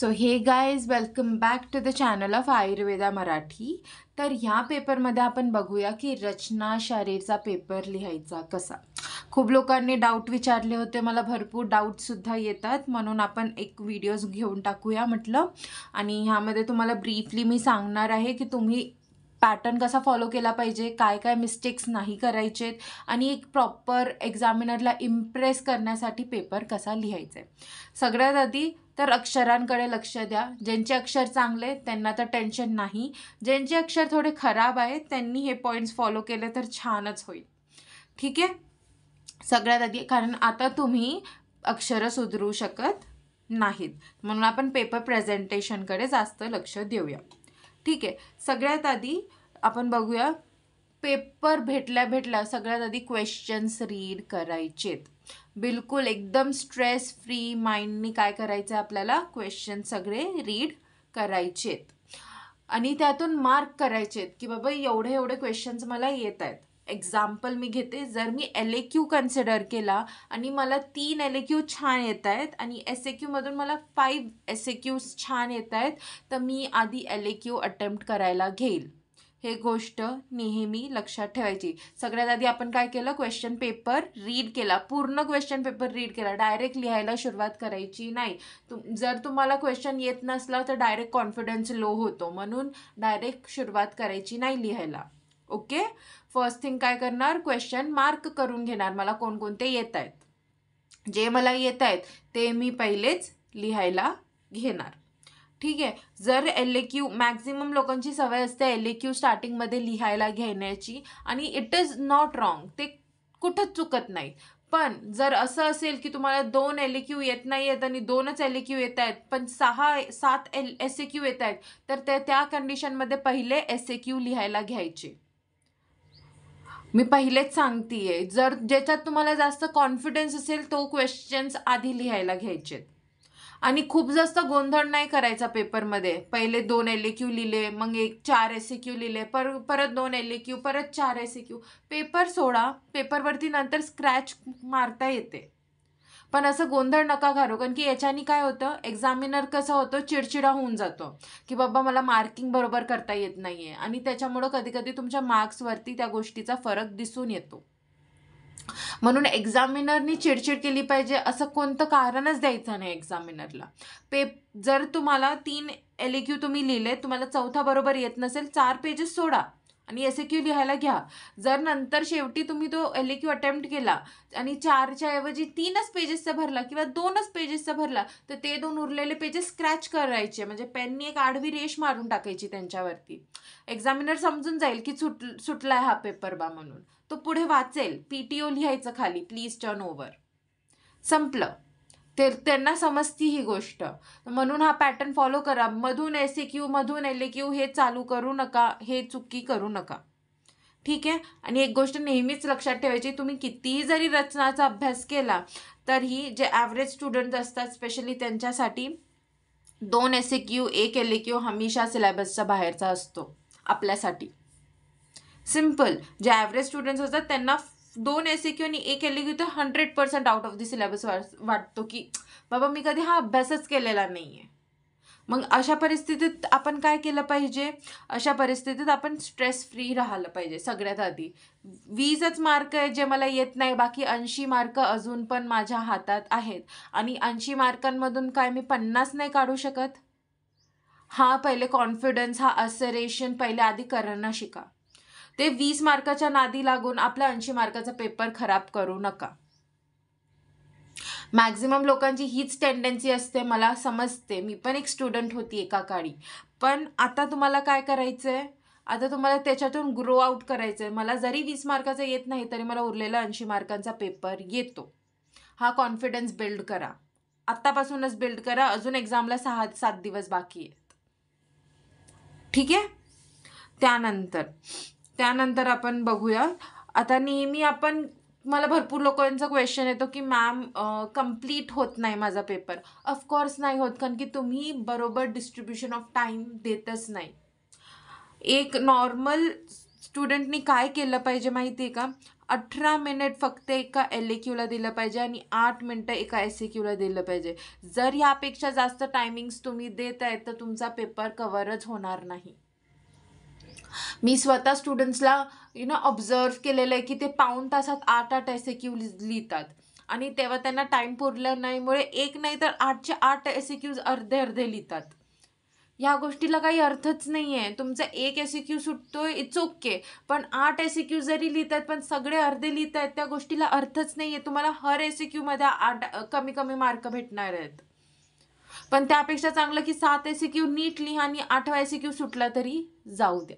So hey guys welcome back to the channel of Ayurveda Marathi. तर ह्या पेपरमध्ये आपण बघूया की रचना शारीरचा पेपर लिहायचा कसा. खूप लोकांनी डाऊट विचारले होते, मला भरपूर डाऊटसुद्धा येतात, म्हणून आपण एक व्हिडिओज घेऊन टाकूया म्हटलं. आणि ह्यामध्ये तुम्हाला ब्रीफली मी सांगणार आहे की तुम्ही पॅटर्न कसा फॉलो केला पाहिजे, काय काय मिस्टेक्स नाही करायचेत आणि एक प्रॉपर एक्झामिनरला इम्प्रेस करण्यासाठी पेपर कसा लिहायचा आहे. सगळ्यात आधी तर अक्षरांकडे लक्ष द्या. ज्यांचे अक्षर चांगले त्यांना तर टेन्शन नाही, ज्यांचे अक्षर थोडे खराब आहेत त्यांनी हे पॉईंट्स फॉलो केले तर छानच होईल. ठीक आहे. सगळ्यात आधी, कारण आता तुम्ही अक्षरं सुधरू शकत नाहीत, म्हणून आपण पेपर प्रेझेंटेशनकडे जास्त लक्ष देऊया. ठीक आहे. सगळ्यात आधी आपण बघूया, पेपर भेटल्या सगळ्यात आधी क्वेश्चन्स रीड करायचेत. बिलकुल एकदम स्ट्रेस फ्री माइंडनी काय करायचं आहे, आपल्याला क्वेश्चन सगळे रीड करायचेत आणि त्यातून मार्क करायचेत की बाबा एवढे एवढे क्वेश्चन्स मला येत आहेत. एक्झाम्पल मी घेते, जर मी LAQ कन्सिडर केला आणि मला 3 LAQ छान येत आहेत आणि SAQमधून मला 5 SAQs छान येत आहेत, तर मी आधी LAQ अटेम्प्ट करायला घेईल. हे गोष्ट नेहमी लक्षात ठेवायची. सगळ्यात आधी आपण काय केलं, क्वेश्चन पेपर रीड केला, पूर्ण क्वेश्चन पेपर रीड केला. डायरेक्ट लिहायला सुरुवात करायची नाही. जर तुम्हाला क्वेश्चन येत नसला तर डायरेक्ट कॉन्फिडन्स लो होतो, म्हणून डायरेक्ट सुरुवात करायची नाही लिहायला. ओके. फर्स्ट थिंग काय करणार, क्वेश्चन मार्क करून घेणार, मला कोणकोणते येत आहेत. जे मला येत आहेत ते मी पहिलेच लिहायला घेणार. ठीक आहे. जर LAQ, मॅक्झिमम लोकांची सवय असते LAQ स्टार्टिंगमध्ये लिहायला घेण्याची, आणि इट इज नॉट रॉंग, ते कुठंच चुकत नाही. पण जर असं असेल की तुम्हाला 2 LAQ येत नाही आहेत आणि 2च LAQ येत आहेत पण 6-7 SAQ येत आहेत, तर त्या कंडिशनमध्ये पहिले SAQ लिहायला घ्यायचे. मी पहिलेच सांगतेय, जर ज्याच्यात तुम्हाला जास्त कॉन्फिडन्स असेल तो क्वेश्चन्स आधी लिहायला घ्यायचे. आणि खूप जास्त गोंधळ नाही करायचा पेपरमध्ये. पहिले 2 LAQ लिहिले, मग 4 SAQ लिहिले, परत 2 LAQ, परत 4 SAQ. पेपर सोडा, पेपरवरती नंतर स्क्रॅच मारता येते, पण असं गोंधळ नका घालू. कारण की याच्याने काय होतं, एक्झामिनर कसं होतं, चिडचिडा होऊन जातो की बाबा मला मार्किंग बरोबर करता येत नाही आहे, आणि त्याच्यामुळं कधी कधी तुमच्या मार्क्सवरती त्या गोष्टीचा फरक दिसून येतो. म्हणून एक्झामिनरनी चिडचिड केली पाहिजे असं कोणतं कारणच द्यायचं नाही एक्झामिनरला. जर तुम्हाला 3 LAQ तुम्ही लिहिले, तुम्हाला चौथा बरोबर येत नसेल, 4 पेजेस सोडा आणि SAQ लिहायला घ्या. जर नंतर शेवटी तुम्ही तो LAQ अटेम्प्ट केला आणि 4च्या ऐवजी 3च पेजेसचा भरला किंवा 2च पेजेसचा भरला, तर ते 2 उरलेले पेजेस स्क्रॅच करायचे, म्हणजे पेननी एक आडवी रेष मारून टाकायची त्यांच्यावरती. एक्झामिनर समजून जाईल की सुटलाय हा पेपर बा म्हणून. तो पुढे वाचेल. PTO लिहायचं खाली, प्लीज टर्न ओव्हर. संपलं. त्यांना समजती ही गोष्ट. म्हणून हा पॅटर्न फॉलो करा. मधून SAQ मधून LAQ हे चालू करू नका, हे चुकी करू नका. ठीक आहे. आणि एक गोष्ट नेहमीच लक्षात ठेवायची, तुम्ही कितीही जरी रचनाचा अभ्यास केला तरीही जे ॲव्हरेज स्टुडंट असतात स्पेशली त्यांच्यासाठी 2 SAQ 1 LAQ हमेशा सिलेबसच्या बाहेरचा असतो आपल्यासाठी. सिम्पल. जे ॲव्हरेज स्टुडंट्स असतात त्यांना 2 SAQ आणि 1 LAQ तर 100% आउट ऑफ द सिलेबस वाटतो की बाबा मी कधी हा अभ्यासच केलेला नाही आहे. मग अशा परिस्थितीत आपण काय केलं पाहिजे, अशा परिस्थितीत आपण स्ट्रेस फ्री राहिलं पाहिजे. सगळ्यात आधी 20च मार्क आहे जे मला येत नाही, बाकी 80 मार्क अजून पण माझ्या हातात आहेत, आणि 80 मार्कांमधून काय मी 50 नाही काढू शकत. हा पहिले कॉन्फिडन्स, हा असरेशन पहिले आधी करणं शिका. ते 20 मार्काच्या नादी लागून आपला 80 मार्काचा पेपर खराब करू नका. मॅक्झिमम लोकांची हीच टेंडन्सी असते, मला समजते. मी पण एक स्टुडंट होती एका काळी. पण आता तुम्हाला काय करायचं आहे, आता तुम्हाला त्याच्यातून ग्रो आउट करायचं आहे. मला जरी 20 मार्काचा येत नाही तरी मला उरलेला 80 मार्कांचा पेपर येतो. हा कॉन्फिडन्स बिल्ड करा, आत्तापासूनच बिल्ड करा. अजून एक्झामला 6-7 दिवस बाकी आहेत. ठीक आहे. त्यानंतर आपण बघूया. आता नेहमी मला भरपूर लोकांचा क्वेश्चन येतो की मॅम कंप्लीट होत नाही माझा पेपर. ऑफकोर्स नाही होत, कारण की तुम्ही बरोबर डिस्ट्रीब्युशन ऑफ टाईम देतच नाही. एक नॉर्मल स्टुडंटनी काय केलं पाहिजे माहिती आहे का, 18 मिनिट फक्त एका LAQला दिलं पाहिजे आणि 8 मिनटं एका SAQला दिलं पाहिजे. जर यापेक्षा जास्त टायमिंग्स तुम्ही देत आहे तर तुमचा पेपर कव्हरच होणार नाही. मी स्वतः स्टुडंट्सला ऑब्झर्व केलेलं आहे की ते पाऊण तासात 8 SAQ लिहितात आणि तेव्हा त्यांना टाईम पुरला नाहीमुळे एक नाही तर 8चे 8 SAQs अर्धे अर्धे लिहितात. ह्या गोष्टीला काही अर्थच नाही आहे. तुमचा एक SAQ सुटतोय, इट्स ओके, पण 8 SAQ जरी लिहितात पण सगळे अर्धे लिहित आहेत, त्या गोष्टीला अर्थच नाही आहे. तुम्हाला हर SAQमध्ये 8 कमी कमी मार्क भेटणार आहेत. पण त्यापेक्षा चांगलं की 7 SAQ नीट लिहा आणि 8वा SAQ सुटला तरी जाऊ द्या.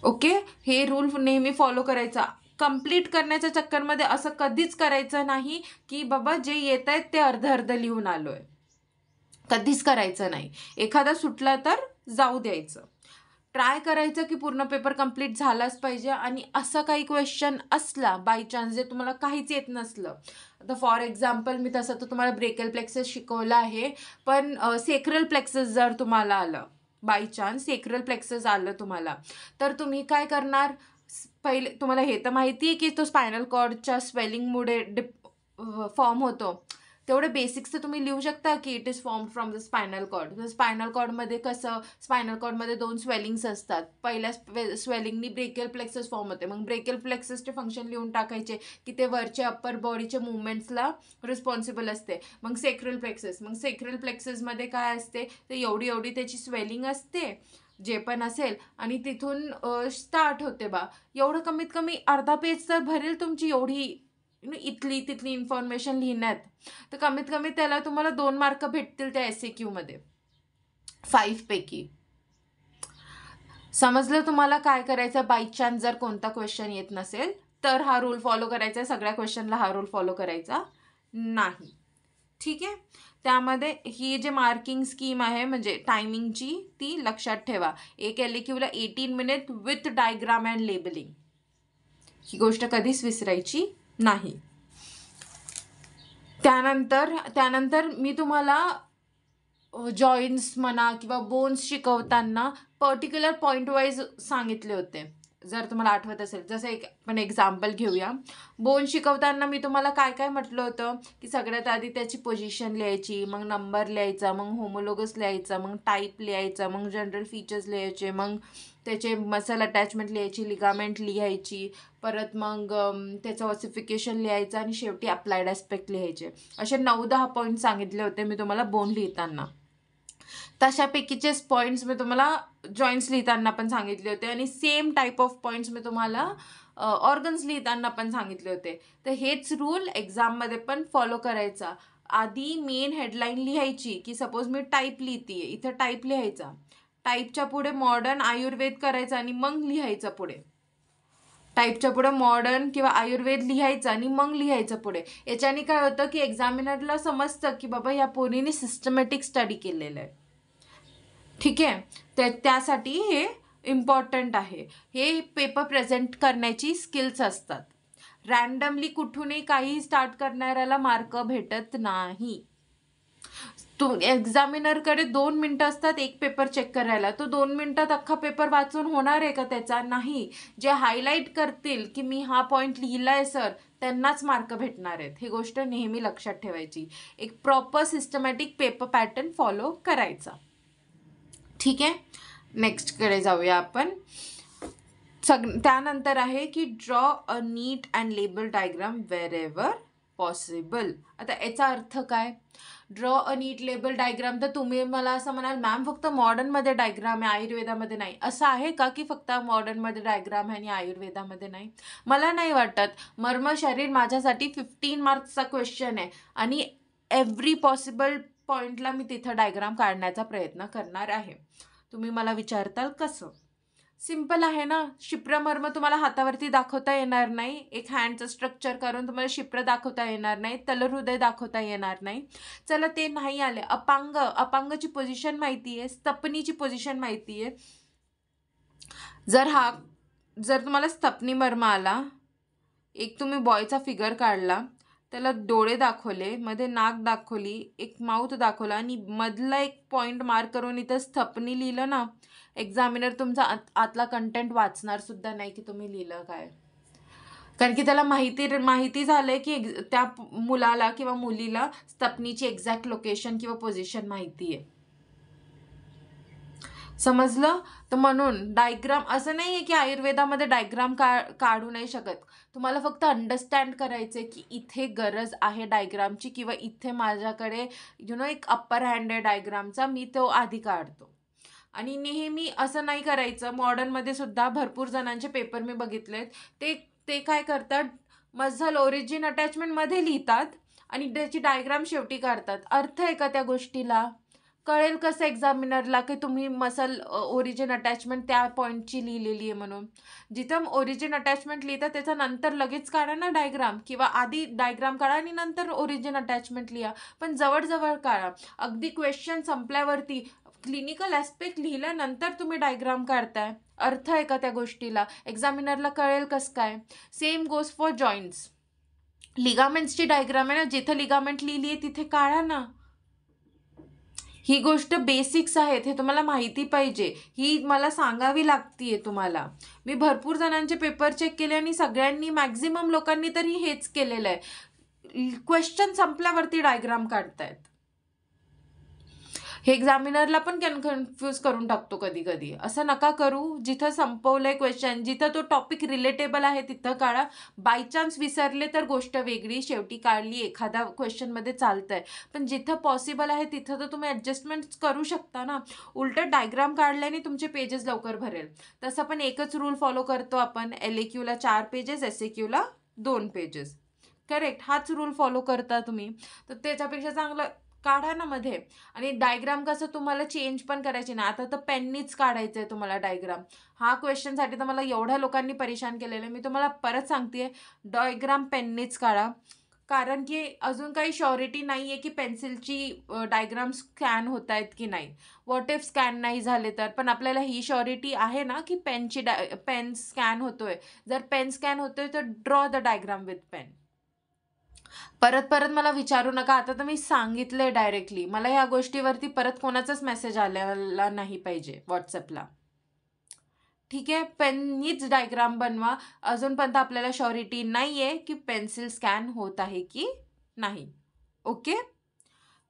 ओके, हे रूल नेहमी फॉलो करायचा. कंप्लीट करण्याच्या चक्करमध्ये असं कधीच करायचं नाही की बाबा जे येत आहेत ते अर्ध अर्ध लिहून आलोय. कधीच करायचं नाही. एखादा सुटला तर जाऊ द्यायचं. ट्राय करायचं की पूर्ण पेपर कंप्लीट झालाच पाहिजे. आणि असं काही क्वेश्चन असला बाय चान्स जे तुम्हाला काहीच येत नसलं, आता फॉर एक्झाम्पल मी तसं तर तुम्हाला ब्रेकल प्लेक्सस शिकवलं आहे, पण सेक्रल प्लेक्सस जर तुम्हाला आलं, बाय चान्स सेक्रल प्लेक्सस आलं तुम्हाला, तर तुम्ही काय करणार, पहिले तुम्हाला हे तर माहिती आहे की तो स्पायनल कॉर्डच्या स्वेलिंगमुळे फॉर्म होतो. तेवढे बेसिक्स तर तुम्ही लिहू शकता की it is form from the spinal cord. Spinal कॉर्डमध्ये कसं, स्पायनल कॉर्डमध्ये 2 स्वेलिंग्स असतात. पहिल्या स्वेलिंगनी ब्रेकियल प्लेक्सस फॉर्म होते. मग ब्रेकियल प्लेक्ससचे फंक्शन लिहून टाकायचे की ते वरचे अप्पर बॉडीच्या मुवमेंट्सला रिस्पॉन्सिबल असते. मग सेक्रल प्लेक्सस, मग सेक्रल प्लेक्ससमध्ये काय असते, तर एवढी एवढी त्याची स्वेलिंग असते जे पण असेल आणि तिथून स्टार्ट होते बा. एवढं कमीत कमी अर्धा पेज तर भरेल तुमची एवढी इथली तिथली इन्फॉर्मेशन लिहिण्यात. तर कमीत कमी त्याला तुम्हाला 2 मार्क भेटतील त्या SAQमध्ये 5 पैकी. समजलं तुम्हाला काय करायचं. बाय चान्स जर कोणता क्वेश्चन येत नसेल तर हा रूल फॉलो करायचा. सगळ्या क्वेश्चनला हा रूल फॉलो करायचा नाही. ठीक आहे. त्यामध्ये ही जे मार्किंग स्कीम आहे म्हणजे टायमिंगची ती लक्षात ठेवा. एक LAQला 18 minute with diagram and labelling. ही गोष्ट कधीच विसरायची नाही. त्यानंतर मी तुम्हाला जॉईंट्स म्हणा किंवा बोन्स शिकवताना पर्टिक्युलर पॉईंट वाईज सांगितले होते, जर तुम्हाला आठवत असेल. जसं एक पण एक्झाम्पल घेऊया. बोन शिकवताना मी तुम्हाला काय काय म्हटलं होतं की सगळ्यात आधी त्याची पोझिशन लिहायची, मग नंबर लिहायचा, मग होमोलोगस लिहायचा, मग टाईप लिहायचा, मग जनरल फीचर्स लिहायचे, मग त्याचे मसल अटॅचमेंट लिहायची, लिगामेंट लिहायची, परत मग त्याचं ऑसिफिकेशन लिहायचं आणि शेवटी अप्लाइड ॲस्पेक्ट लिहायचे. असे 9-10 पॉईंट सांगितले होते मी तुम्हाला बोन लिहिताना. तशापैकीचे पॉईंट्स मी तुम्हाला जॉईंट्स लिहिताना पण सांगितले होते आणि सेम टाईप ऑफ पॉईंट्स मी तुम्हाला ऑर्गन्स लिहिताना पण सांगितले होते. तर हेच रूल एक्झाममध्ये पण फॉलो करायचा. आधी मेन हेडलाईन लिहायची की सपोज मी टाईप लिहिते, इथं टाईप लिहायचा, टाईपच्या पुढे मॉडर्न आयुर्वेद करायचं आणि मग लिहायचं पुढे. टाईपच्या पुढे मॉडर्न किंवा आयुर्वेद लिहायचं आणि मग लिहायचं पुढे. याच्याने काय होतं की एक्झामिनरला समजतं की बाबा या पोरीने सिस्टमॅटिक स्टडी केलेलं आहे. ठीक आहे. त्यासाठी हे इम्पॉर्टंट आहे. हे पेपर प्रेझेंट करण्याची स्किल्स असतात. रॅन्डमली कुठूनही काही स्टार्ट करणाऱ्याला मार्क भेटत नाही. एक्झामिनरकडे 2 मिनटं असतात एक पेपर चेक करायला. तो 2 मिनटात अख्खा पेपर वाचून होणार आहे का त्याचा? नाही. जे हायलाईट करतील की मी हा पॉईंट लिहिलाय सर, त्यांनाच मार्क भेटणार आहेत. ही गोष्ट नेहमी लक्षात ठेवायची. एक proper systematic paper pattern follow करायचा. ठीक आहे. नेक्स्टकडे जाऊया आपण. त्यानंतर आहे की draw a neat and label diagram wherever possible. आता याचा अर्थ काय? Draw a neat label diagram. तर तुम्ही मला असं म्हणाल मॅम फक्त मॉडर्नमध्ये डायग्राम आहे, आयुर्वेदामध्ये नाही. असं आहे का की फक्त मॉडर्नमध्ये डायग्राम आहे आणि आयुर्वेदामध्ये नाही? मला नाही वाटत. मर्म शरीर माझ्यासाठी 15 मार्क्सचा क्वेश्चन आहे आणि एव्हरी पॉसिबल पॉईंटला मी तिथं डायग्राम काढण्याचा प्रयत्न करणार आहे. तुम्ही मला विचारताल कसं? सिम्पल आहे ना. शिप्रमर्म तुम्हाला हातावरती दाखवता येणार नाही. एक हँडचं स्ट्रक्चर करून तुम्हाला शिप्र दाखवता येणार नाही, तलहृदय दाखवता येणार नाही. चला ते नाही आले. अपांगची पोझिशन माहिती आहे, स्तपनीची पोझिशन माहिती आहे. जर तुम्हाला स्तपनी मर्म आला, एक तुम्ही बॉयचा फिगर काढला, त्याला डोळे दाखवले, मध्ये नाक दाखवली, एक माउथ दाखवला आणि मधला एक पॉईंट मार्क करून इथं स्थपनी लिहिलं ना, एक्झामिनर तुमचा आतला कंटेंट वाचणार सुद्धा नाही की तुम्ही लिहिलं काय. कारण की त्याला माहिती झालंय की त्या मुलाला किंवा मुलीला स्थपनीची एक्झॅक्ट लोकेशन किंवा पोझिशन माहिती आहे. समजलं? तर म्हणून डायग्राम असं नाही आहे की आयुर्वेदामध्ये डायग्राम काढू नाही शकत. तुम्हाला फक्त अंडरस्टँड करायचं आहे की इथे गरज आहे डायग्रामची किंवा इथे माझ्याकडे एक अप्पर हँड आहे डायग्रामचा, मी तो आधी काढतो. आणि नेहमी असं नाही करायचं. मॉडर्नमध्ये सुद्धा भरपूर जणांचे पेपर मी बघितलेत, ते काय करतात, मसल ओरिजिन अटॅचमेंटमध्ये लिहितात आणि त्याची डायग्राम शेवटी काढतात. अर्थ आहे का त्या गोष्टीला? कळेल कसं एक्झामिनरला की तुम्ही मसल ओरिजिन अटॅचमेंट त्या पॉईंटची लिहिलेली आहे म्हणून. जिथं ओरिजिन अटॅचमेंट लिहितात त्याच्या नंतर लगेच काढा ना डायग्राम, किंवा आधी डायग्राम काढा आणि नंतर ओरिजिन अटॅचमेंट लिहा, पण जवळ काढा. अगदी क्वेश्चन संपल्यावरती क्लिनिकल ॲस्पेक्ट लिहिल्यानंतर तुम्ही डायग्राम काढताय. अर्थ आहे का त्या गोष्टीला? एक्झामिनरला कळेल कसं काय? Same goes for joints. लिगामेंट्सची डायग्राम आहे ना, जिथं लिगामेंट लिहिली आहे तिथे काढा ना. ही गोष्ट बेसिक्स आहेत, हे तुम्हाला माहिती पाहिजे. ही मला सांगावी लागतीये तुम्हाला. मी भरपूर जणांचे पेपर चेक केले आणि सगळ्यांनी, मॅक्झिमम लोकांनी तरी हेच केलेलं आहे. क्वेश्चन संपल्यावरती डायग्राम काढतायत. हे एक्झामिनरला पण कन्फ्यूज करून टाकतो कधी कधी. असं नका करू. जिथं संपवलंय क्वेश्चन, जिथं तो टॉपिक रिलेटेबल आहे तिथं काढा. बाय चान्स विसरले तर गोष्ट वेगळी, शेवटी काढली एखाद्या क्वेश्चनमध्ये चालतंय, पण जिथं पॉसिबल आहे तिथं तर तुम्ही ॲडजस्टमेंट करू शकता ना. उलटं डायग्राम काढल्याने तुमचे पेजेस लवकर भरेल. तसं पण एकच रूल फॉलो करतो आपण, LAQला 4 पेजेस, SAQला 2 पेजेस. करेक्ट? हाच रूल फॉलो करता तुम्ही, तर त्याच्यापेक्षा चांगलं काढा ना मध्ये. आणि डायग्राम कसं तुम्हाला चेंज पण करायची ना. आता तर पेननीच काढायचं आहे तुम्हाला डायग्राम. हा क्वेश्चनसाठी तर मला एवढ्या लोकांनी परेशान केलेलं आहे. मी तुम्हाला परत सांगते, डायग्राम पेननीच काढा. कारण की अजून काही श्युरिटी नाही आहे की पेन्सिलची डायग्राम स्कॅन होत आहेत की नाही. व्हॉट इफ स्कॅन नाही झाले तर, पण आपल्याला ही श्युरिटी आहे ना की पेन स्कॅन होतोय. जर पेन स्कॅन होतोय तर draw the diagram with pen. परत मला विचारू नका. आता तर मी सांगितलंय डायरेक्टली. मला ह्या गोष्टीवरती परत कोणाचाच मेसेज आलेला नाही पाहिजे व्हॉट्सअपला. ठीक आहे? पेननीच डायग्राम बनवा. अजूनपर्यंत आपल्याला श्युरिटी नाही आहे की पेन्सिल स्कॅन होत आहे की नाही. ओके?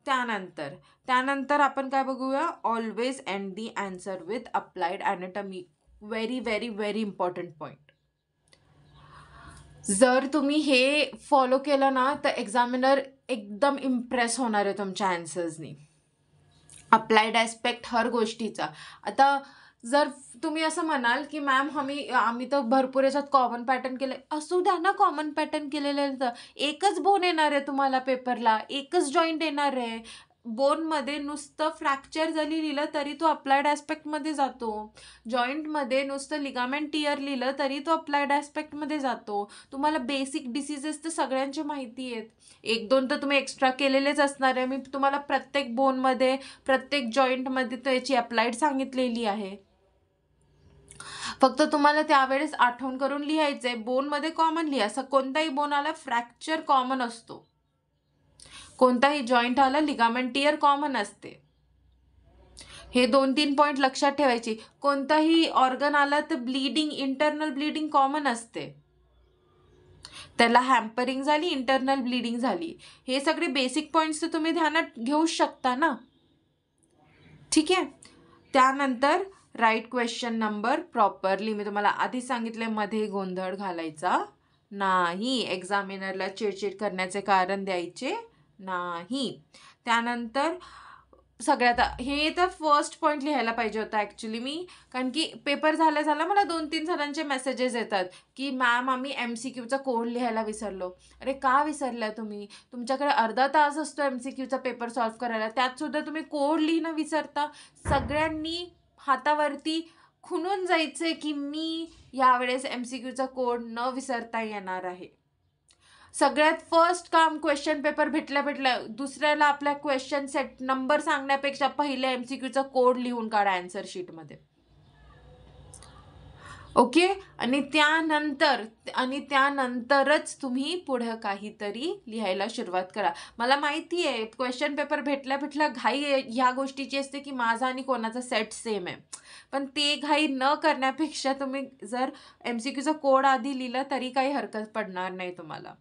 त्यानंतर आपण काय बघूया, always and the answer with applied anatomy. Very very very important point. जर तुम्ही हे फॉलो केलं ना तर एक्झामिनर एकदम इम्प्रेस होणार आहे तुमच्या आन्सर्सनी. अप्लाइड ॲस्पेक्ट हर गोष्टीचा. आता जर तुम्ही असं म्हणाल की मॅम आम्ही तर भरपूर याच्यात कॉमन पॅटर्न केलं, असू द्या ना कॉमन पॅटर्न केलेलं. तर एकच बोन येणार आहे तुम्हाला पेपरला, एकच जॉईंट येणार आहे. बोनमध्ये नुसतं फ्रॅक्चर जरी लिहिलं तरी तो अप्लाइड ॲस्पेक्टमध्ये जातो. जॉईंटमध्ये नुसतं लिगामेंट टियर लिहिलं तरी तो अप्लाइड ॲस्पेक्टमध्ये जातो. तुम्हाला बेसिक डिसीजेस तर सगळ्यांची माहिती आहेत. 1-2 तर तुम्ही एक्स्ट्रा केलेलेच असणार आहे. मी तुम्हाला प्रत्येक बोनमध्ये, प्रत्येक जॉईंटमध्ये त्याची अप्लाइड सांगितलेली आहे. फक्त तुम्हाला त्यावेळेस आठवण करून लिहायचंय. बोनमध्ये कॉमन लिहा. असं कोणताही बोन आला, फ्रॅक्चर कॉमन असतो. कोणताही जॉईंट आला, लिगामेंट टियर कॉमन असते. हे 2-3 पॉईंट लक्षात ठेवायची. कोणताही ऑर्गन आला तर ब्लीडिंग, इंटरनल ब्लीडिंग कॉमन असते. त्याला हॅम्परिंग झाली, इंटरनल ब्लीडिंग झाली. हे सगळे बेसिक पॉईंट्स तर तुम्ही ध्यानात घेऊ शकता ना. ठीक आहे? त्यानंतर राईट क्वेश्चन नंबर प्रॉपरली. मी तुम्हाला आधी सांगितले, मध्ये गोंधळ घालायचा नाही. एक्झामिनरला चिडचिड करण्याचे कारण द्यायचे नाही. त्यानंतर सगळ्यात हे तर फर्स्ट पॉईंट लिहायला पाहिजे होता ॲक्च्युली मी. कारण की पेपर झाला मला 2-3 जणांचे मेसेजेस येतात की मॅम आम्ही MCQचा कोड लिहायला विसरलो. अरे का विसरला तुम्ही? तुमच्याकडे अर्धा तास असतो MCQचा पेपर सॉल्व्ह करायला, त्यात सुद्धा तुम्ही कोड लिहिणं विसरता. सगळ्यांनी हातावरती खुणून जायचे की मी यावेळेस MCQचा कोड न विसरता येणार आहे. सगळ्यात फर्स्ट काम क्वेश्चन पेपर भेटल्या दुसऱ्याला आपल्या क्वेश्चन सेट नंबर सांगण्यापेक्षा पहिले MCQचा कोड लिहून काढा आन्सर शीटमध्ये. ओके. आणि त्यानंतरच तुम्ही पुढं काहीतरी लिहायला सुरुवात करा. मला माहिती आहे क्वेश्चन पेपर भेटल्या घाई ह्या गोष्टीची असते की माझा आणि कोणाचा सेट सेम आहे. पण ते घाई न करण्यापेक्षा तुम्ही जर MCQचा कोड आधी लिहिलं तरी काही हरकत पडणार नाही तुम्हाला.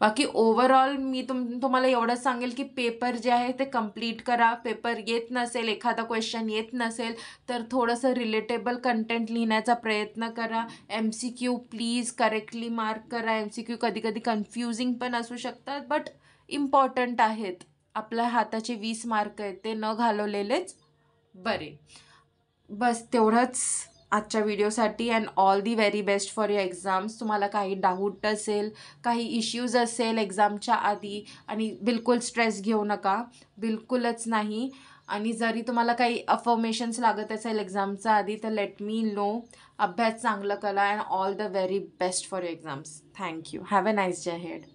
बाकी ओव्हरऑल मी तुम्हाला एवढंच सांगेल की पेपर जे आहे ते कंप्लीट करा. पेपर येत नसेल, एखादा क्वेश्चन येत नसेल तर थोडंसं रिलेटेबल कंटेंट लिहिण्याचा प्रयत्न करा. MCQ प्लीज करेक्टली मार्क करा. MCQ कधी कधी कन्फ्युजिंग पण असू शकतात बट इम्पॉर्टंट आहेत. आपल्या हाताचे 20 मार्क आहेत ते न घालवलेलेच बरे. बस तेवढंच आजच्या व्हिडिओसाठी. And all the very best for your exams. तुम्हाला काही डाऊट असेल, काही इश्यूज असेल एक्झामच्या आधी, आणि बिलकुल स्ट्रेस घेऊ नका, बिलकुलच नाही. आणि जरी तुम्हाला काही अफर्मेशन्स लागत असेल एक्झामच्या आधी तर लेट मी नो. अभ्यास चांगला करा. And all the very best for your exams. Thank you. Have a nice day ahead.